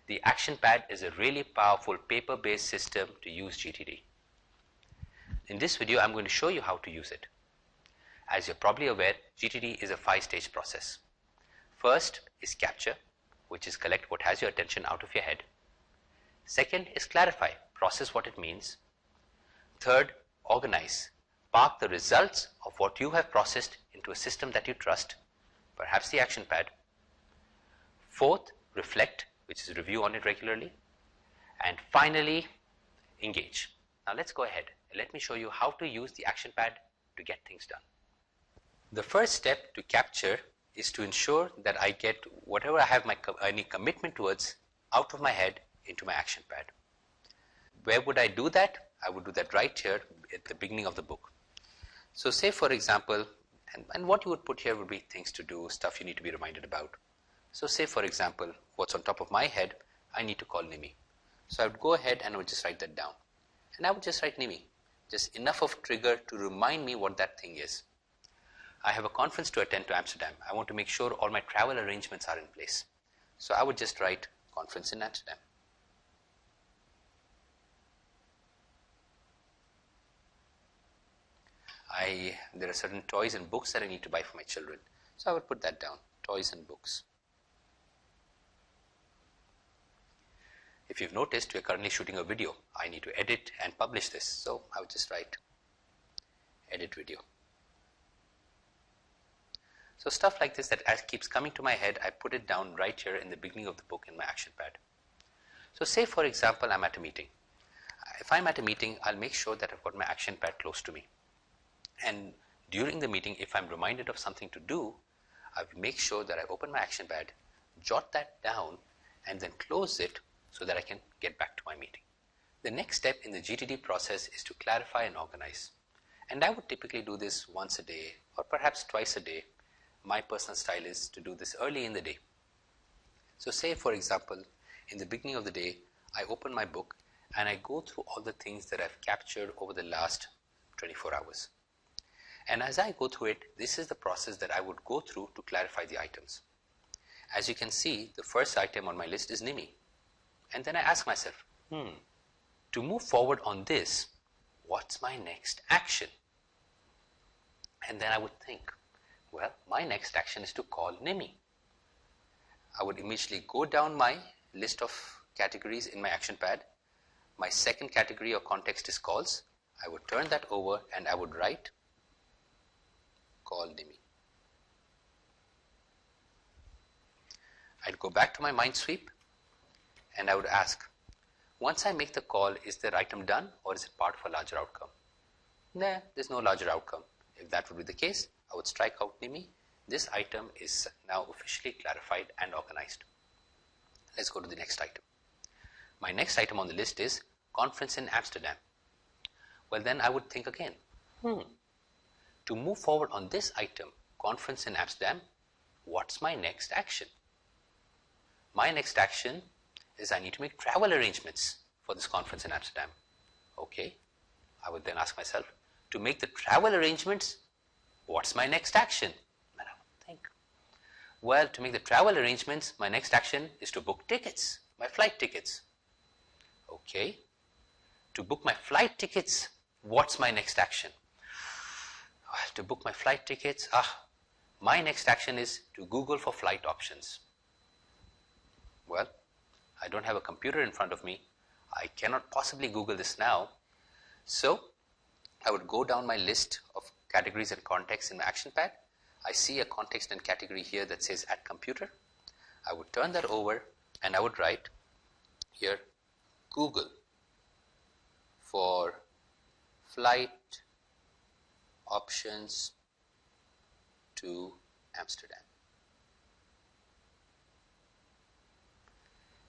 the ActionPad is a really powerful paper-based system to use GTD. In this video, I'm going to show you how to use it. As you're probably aware, GTD is a 5-stage process. First is capture, which is collect what has your attention out of your head. Second is clarify, process what it means. Third, organize, park the results of what you have processed into a system that you trust, perhaps the ActionPad. Fourth, reflect, which is review on it regularly. And finally, engage. Now let's go ahead and let me show you how to use the ActionPad to get things done. The first step to capture is to ensure that I get whatever I have any commitment towards out of my head into my ActionPad. Where would I do that? I would do that right here at the beginning of the book. So say for example, and what you would put here would be things to do, stuff you need to be reminded about. So say for example, what's on top of my head, I need to call Nimi. So I would go ahead and I would just write that down. And I would just write Nimi, just enough of trigger to remind me what that thing is. I have a conference to attend to Amsterdam. I want to make sure all my travel arrangements are in place. So I would just write conference in Amsterdam. There are certain toys and books that I need to buy for my children. So I would put that down, toys and books. If you've noticed, we're currently shooting a video. I need to edit and publish this. So I would just write edit video. So stuff like this that keeps coming to my head, I put it down right here in the beginning of the book in my ActionPad. So say for example, I'm at a meeting. If I'm at a meeting, I'll make sure that I've got my ActionPad close to me. And during the meeting, if I'm reminded of something to do, I make sure that I open my ActionPad, jot that down, and then close it so that I can get back to my meeting. The next step in the GTD process is to clarify and organize. And I would typically do this once a day or perhaps twice a day. My personal style is to do this early in the day. So say for example, in the beginning of the day, I open my book and I go through all the things that I've captured over the last 24 hours. And as I go through it, this is the process that I would go through to clarify the items. As you can see, the first item on my list is Nimi. And then I ask myself, to move forward on this, what's my next action? And then I would think, well, my next action is to call Nimi. I would immediately go down my list of categories in my ActionPad. My second category or context is calls. I would turn that over and I would write call Nimi. I'd go back to my mind sweep and I would ask, once I make the call, is the item done or is it part of a larger outcome? Nah, there's no larger outcome. If that would be the case, I would strike out Nimi. This item is now officially clarified and organized. Let's go to the next item. My next item on the list is conference in Amsterdam. Well, then I would think again, to move forward on this item, conference in Amsterdam, what's my next action? My next action is I need to make travel arrangements for this conference in Amsterdam. Okay, I would then ask myself, to make the travel arrangements, what's my next action? And I would think, well, to make the travel arrangements, my next action is to book tickets, my flight tickets. Okay, to book my flight tickets, what's my next action? Well, to book my flight tickets, my next action is to Google for flight options. Well, I don't have a computer in front of me. I cannot possibly Google this now. So I would go down my list of categories and contexts in my ActionPad. I see a context and category here that says add computer. I would turn that over and I would write here Google for flight options to Amsterdam.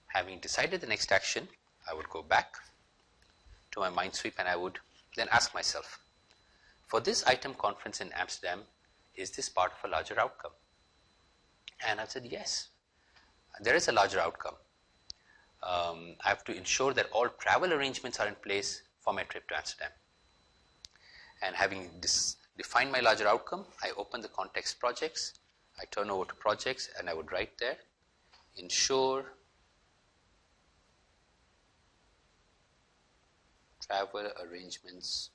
Having decided the next action, I would go back to my mind sweep and I would then ask myself, for this item conference in Amsterdam, is this part of a larger outcome? And I said, yes, there is a larger outcome. I have to ensure that all travel arrangements are in place for my trip to Amsterdam. And having defined my larger outcome, I open the context projects, I turn over to projects and I would write there, ensure travel arrangements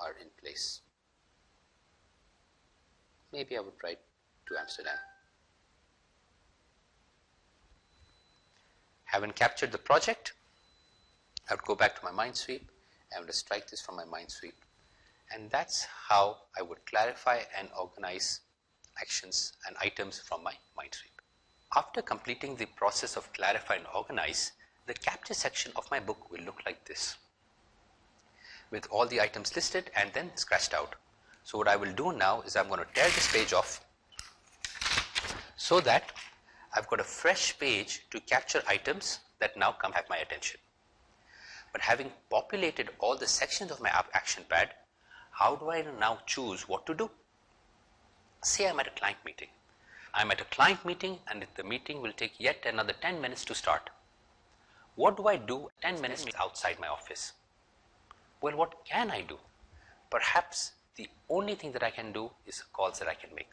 are in place. Maybe I would write to Amsterdam. Having captured the project, I would go back to my Minesweep. I would strike this from my Minesweep. And that's how I would clarify and organize actions and items from my Minesweep. After completing the process of clarify and organize, the capture section of my book will look like this, with all the items listed and then scratched out. So what I will do now is I'm going to tear this page off so that I've got a fresh page to capture items that now have my attention. But having populated all the sections of my ActionPad, how do I now choose what to do? Say I'm at a client meeting. I'm at a client meeting and the meeting will take yet another 10 minutes to start. What do I do 10 minutes outside my office? Well, what can I do? Perhaps the only thing that I can do is calls that I can make.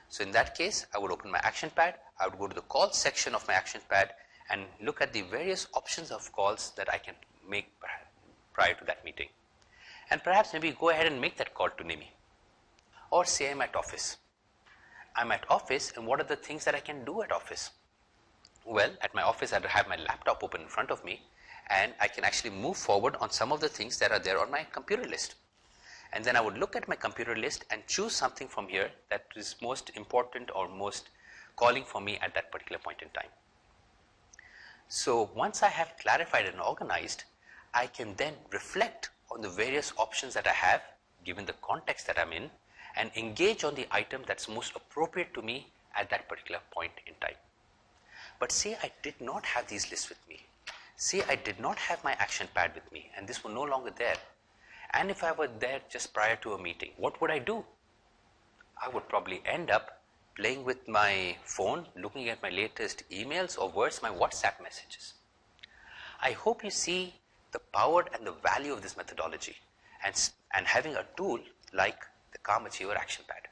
So in that case, I would open my ActionPad, I would go to the calls section of my ActionPad and look at the various options of calls that I can make prior to that meeting. And perhaps maybe go ahead and make that call to Nimi. Or say I'm at office. I'm at office, and what are the things that I can do at office? Well, at my office I have my laptop open in front of me and I can actually move forward on some of the things that are there on my computer list. And then I would look at my computer list and choose something from here that is most important or most calling for me at that particular point in time. So once I have clarified and organized, I can then reflect on the various options that I have given the context that I'm in and engage on the item that's most appropriate to me at that particular point in time. But say I did not have these lists with me. Say I did not have my ActionPad with me and this was no longer there. And if I were there just prior to a meeting, what would I do? I would probably end up playing with my phone, looking at my latest emails or worse, my WhatsApp messages. I hope you see the power and the value of this methodology and having a tool like the Calm Achiever ActionPad.